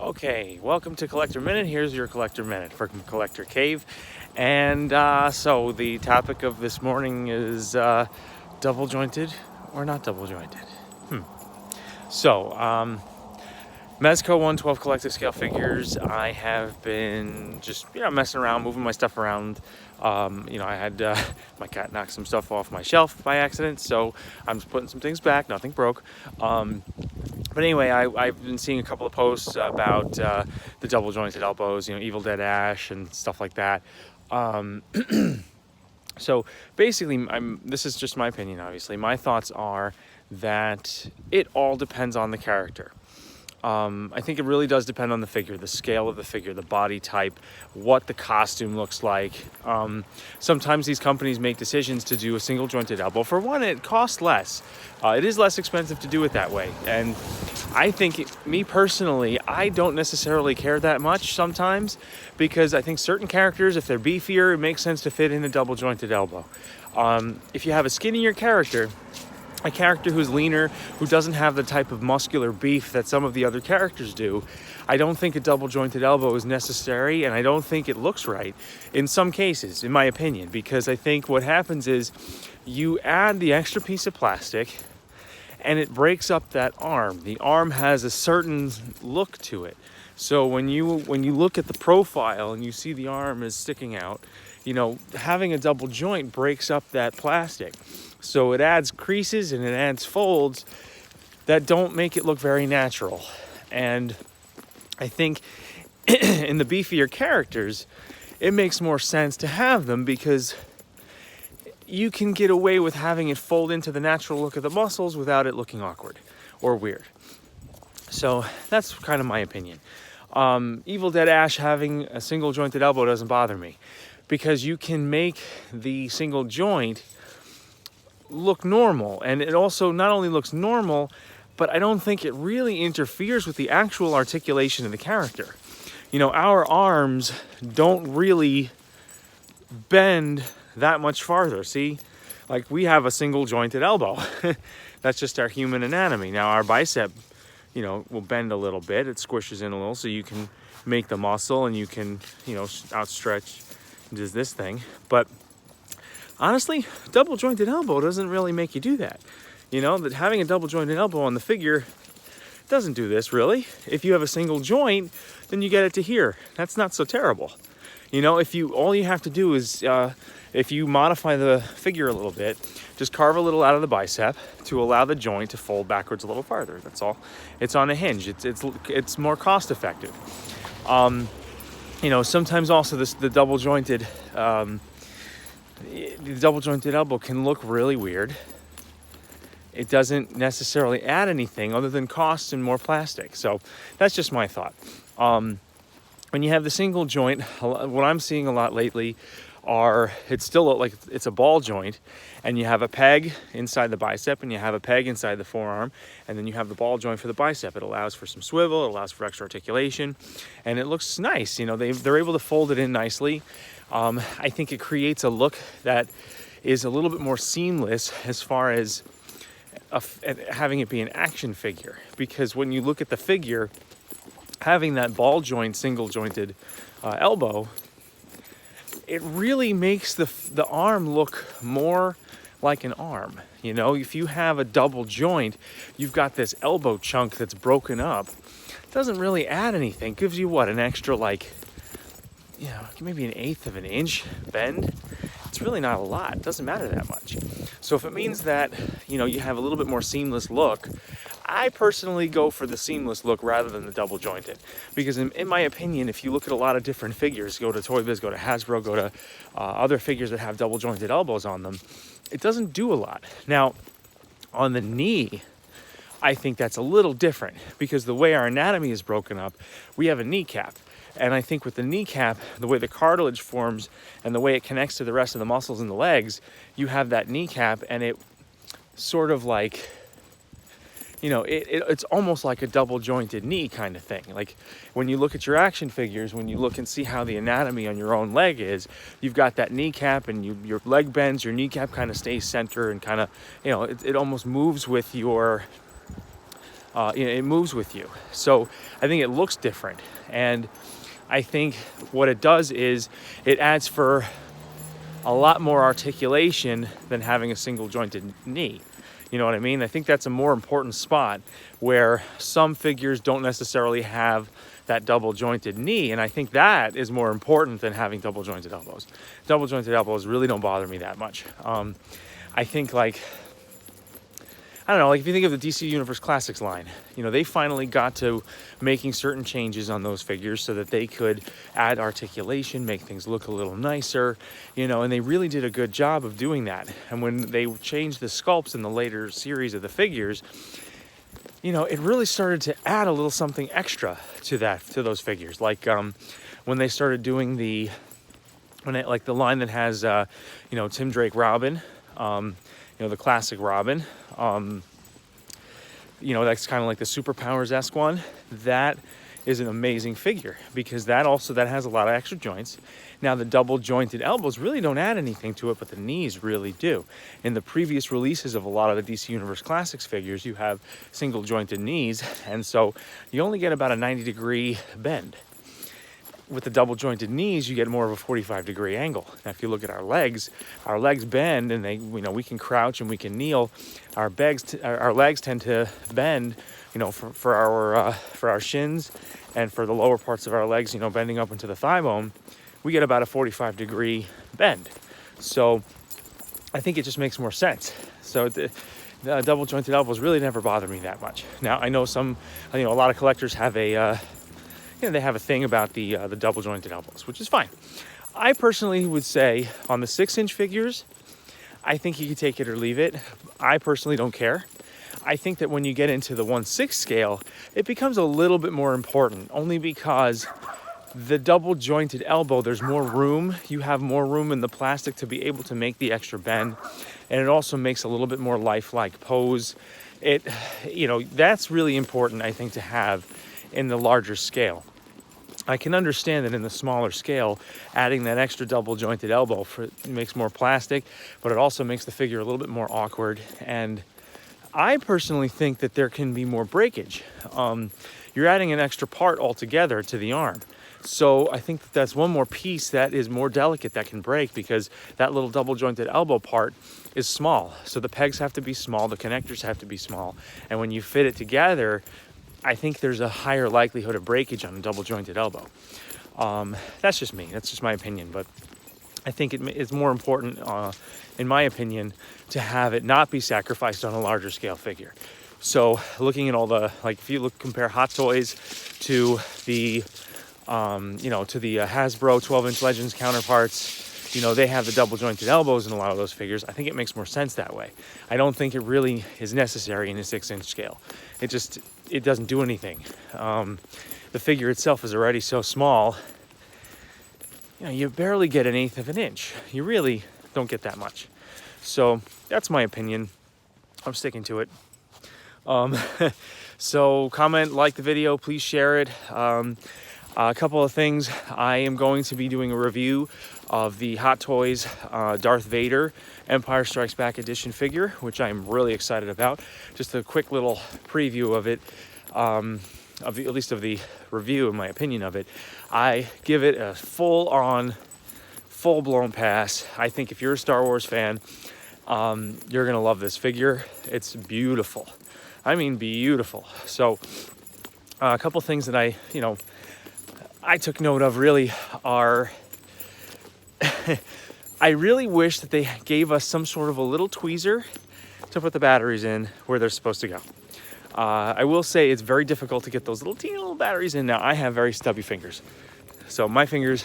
Okay, welcome to Collector Minute. Here's your Collector Minute from Collector Cave. And so the topic of this morning is double jointed or not double jointed. So, Mezco 112 collective scale figures. I have been just messing around, moving my stuff around. I had my cat knock some stuff off my shelf by accident, so I'm just putting some things back. Nothing broke. But anyway, I've been seeing a couple of posts about the double jointed elbows, Evil Dead Ash and stuff like that. So basically, this is just my opinion, obviously. My thoughts are that it all depends on the character. I think it really does depend on the figure, the scale of the figure, the body type, what the costume looks like. Sometimes these companies make decisions to do a single jointed elbow. For one, it costs less. It is less expensive to do it that way. And I think, me personally, I don't necessarily care that much sometimes, because I think certain characters, if they're beefier, it makes sense to fit in a double jointed elbow. If you have a skinnier character, a character who's leaner, who doesn't have the type of muscular beef that some of the other characters do, I don't think a double jointed elbow is necessary, and I don't think it looks right in some cases, in my opinion, because I think what happens is you add the extra piece of plastic and it breaks up that arm. The arm has a certain look to it. So when you look at the profile and you see the arm is sticking out, having a double joint breaks up that plastic. So it adds creases and it adds folds that don't make it look very natural. And I think in the beefier characters, it makes more sense to have them because you can get away with having it fold into the natural look of the muscles without it looking awkward or weird. So that's kind of my opinion. Evil Dead Ash having a single jointed elbow doesn't bother me, because you can make the single joint look normal, and it also not only looks normal, but I don't think it really interferes with the actual articulation of the character. Our arms don't really bend that much farther. See, like, we have a single jointed elbow. That's just our human anatomy. Now our bicep will bend a little bit. It squishes in a little, so you can make the muscle and you can outstretch does this thing. But honestly, double jointed elbow doesn't really make you do that. That having a double jointed elbow on the figure doesn't do this, really. If you have a single joint, then you get it to here. That's not so terrible. All you have to do is, if you modify the figure a little bit, just carve a little out of the bicep to allow the joint to fold backwards a little farther. That's all. It's on a hinge. It's more cost effective. Sometimes also the double jointed elbow can look really weird. It doesn't necessarily add anything other than cost and more plastic. So that's just my thought. When you have the single joint, what I'm seeing a lot lately it's still like it's a ball joint, and you have a peg inside the bicep and you have a peg inside the forearm, and then you have the ball joint for the bicep. It allows for some swivel, it allows for extra articulation, and it looks nice. They're able to fold it in nicely. I think it creates a look that is a little bit more seamless as far as having it be an action figure, because when you look at the figure, having that ball joint, single jointed elbow, it really makes the arm look more like an arm. If you have a double joint, you've got this elbow chunk that's broken up. It doesn't really add anything. It gives you an extra, maybe 1/8 of an inch bend. It's really not a lot. It doesn't matter that much. So if it means that, you have a little bit more seamless look, I personally go for the seamless look rather than the double jointed. Because in my opinion, if you look at a lot of different figures, go to Toy Biz, go to Hasbro, go to other figures that have double jointed elbows on them, it doesn't do a lot. Now, on the knee, I think that's a little different, because the way our anatomy is broken up, we have a kneecap. And I think with the kneecap, the way the cartilage forms and the way it connects to the rest of the muscles in the legs, you have that kneecap, and it sort of like, it's almost like a double jointed knee kind of thing. Like when you look at your action figures, when you look and see how the anatomy on your own leg is, you've got that kneecap, and your leg bends, your kneecap kind of stays center, and kind of, it almost moves with your it moves with you. So I think it looks different. And I think what it does is it adds for a lot more articulation than having a single jointed knee. You know what I mean? I think that's a more important spot where some figures don't necessarily have that double jointed knee. And I think that is more important than having double jointed elbows. Double jointed elbows really don't bother me that much. I think I don't know, like if you think of the DC Universe Classics line, you know, they finally got to making certain changes on those figures so that they could add articulation, make things look a little nicer, you know, and they really did a good job of doing that. And when they changed the sculpts in the later series of the figures, you know, it really started to add a little something extra to those figures. Like when they started doing like the line that has, you know, Tim Drake Robin, you know, the classic Robin, you know, that's kind of like the Superpowers-esque one. That is an amazing figure because that has a lot of extra joints. Now the double jointed elbows really don't add anything to it, but the knees really do. In the previous releases of a lot of the DC Universe Classics figures, you have single jointed knees, and so you only get about a 90-degree bend. With the double jointed knees, you get more of a 45-degree angle. Now, if you look at our legs bend, and we can crouch and we can kneel. Our legs tend to bend, you know, for our shins and for the lower parts of our legs, you know, bending up into the thigh bone. We get about a 45-degree bend. So I think it just makes more sense. So the double jointed elbows really never bother me that much. Now I know a lot of collectors have they have a thing about the double jointed elbows, which is fine. I personally would say on the 6-inch figures, I think you can take it or leave it. I personally don't care. I think that when you get into the 1/6 scale, it becomes a little bit more important, only because the double jointed elbow, there's more room. You have more room in the plastic to be able to make the extra bend, and it also makes a little bit more lifelike pose. That's really important, I think, to have in the larger scale. I can understand that in the smaller scale, adding that extra double jointed elbow makes more plastic, but it also makes the figure a little bit more awkward. And I personally think that there can be more breakage. You're adding an extra part altogether to the arm. So I think that's one more piece that is more delicate that can break, because that little double jointed elbow part is small. So the pegs have to be small, the connectors have to be small. And when you fit it together, I think there's a higher likelihood of breakage on a double jointed elbow. That's just me. That's just my opinion. But I think it's more important, in my opinion, to have it not be sacrificed on a larger scale figure. So looking at all if you compare Hot Toys to the, to the Hasbro 12-inch Legends counterparts, you know, they have the double jointed elbows in a lot of those figures. I think it makes more sense that way. I don't think it really is necessary in a 6-inch scale. It doesn't do anything. The figure itself is already so small. You know, you barely get 1/8 of an inch. You really don't get that much. So that's my opinion. I'm sticking to it. So comment, like the video, please share it. A couple of things. I am going to be doing a review of the Hot Toys Darth Vader Empire Strikes Back edition figure, which I'm really excited about. Just a quick little preview of it, at least of the review, in my opinion of it. I give it a full-blown pass. I think if you're a Star Wars fan, you're gonna love this figure. It's beautiful. I mean, beautiful. So a couple things that I took note of really are I really wish that they gave us some sort of a little tweezer to put the batteries in where they're supposed to go. I will say it's very difficult to get those teeny little batteries in. Now, I have very stubby fingers. So my fingers,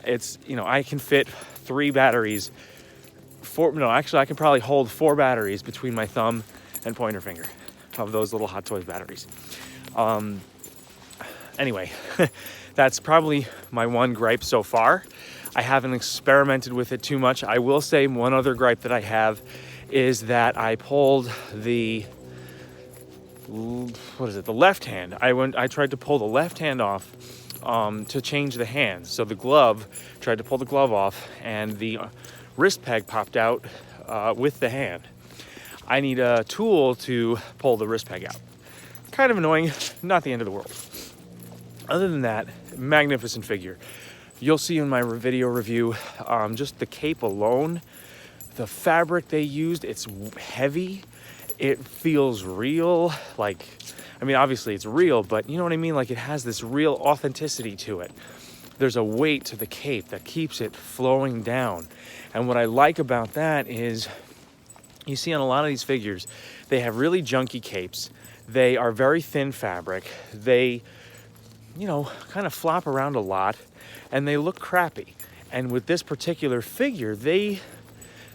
I can fit 3 batteries. I can probably hold 4 batteries between my thumb and pointer finger of those little Hot Toys batteries. Anyway, that's probably my one gripe so far. I haven't experimented with it too much. I will say one other gripe that I have is that I pulled the left hand. I tried to pull the left hand off to change the hands. So tried to pull the glove off, and the wrist peg popped out with the hand. I need a tool to pull the wrist peg out. kind of annoying, not the end of the world. Other than that, magnificent figure. You'll see in my video review, just the cape alone, the fabric they used, it's heavy. It feels real. Like, I mean, obviously it's real, but you know what I mean? Like, it has this real authenticity to it. There's a weight to the cape that keeps it flowing down. And what I like about that is, you see on a lot of these figures, they have really junky capes. They are very thin fabric. They, you know, kind of flop around a lot, and they look crappy. And with this particular figure, they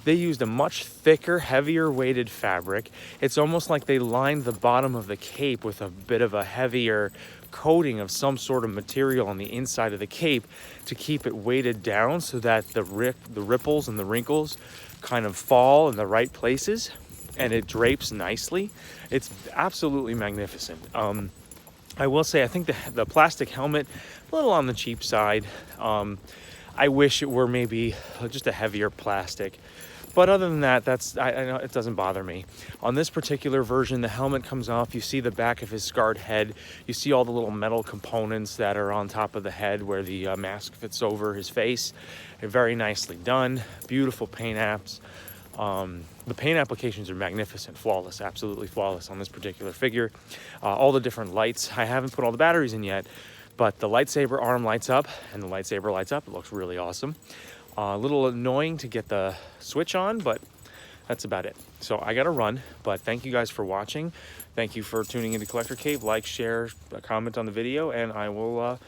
used a much thicker, heavier weighted fabric. It's almost like they lined the bottom of the cape with a bit of a heavier coating of some sort of material on the inside of the cape to keep it weighted down so that the ripples and the wrinkles kind of fall in the right places, and it drapes nicely. It's absolutely magnificent. I will say, I think the plastic helmet, a little on the cheap side. I wish it were maybe just a heavier plastic. But other than that, I know it doesn't bother me. On this particular version, the helmet comes off. You see the back of his scarred head. You see all the little metal components that are on top of the head where the mask fits over his face. They're very nicely done. Beautiful paint apps. The paint applications are magnificent, flawless, absolutely flawless on this particular figure. All the different lights. I haven't put all the batteries in yet, but the lightsaber arm lights up, and the lightsaber lights up. It looks really awesome. A little annoying to get the switch on, but that's about it. So I gotta run, but thank you guys for watching. Thank you for tuning into Collector Cave. Like, share, comment on the video, and I'll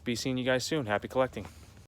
be seeing you guys soon. Happy collecting.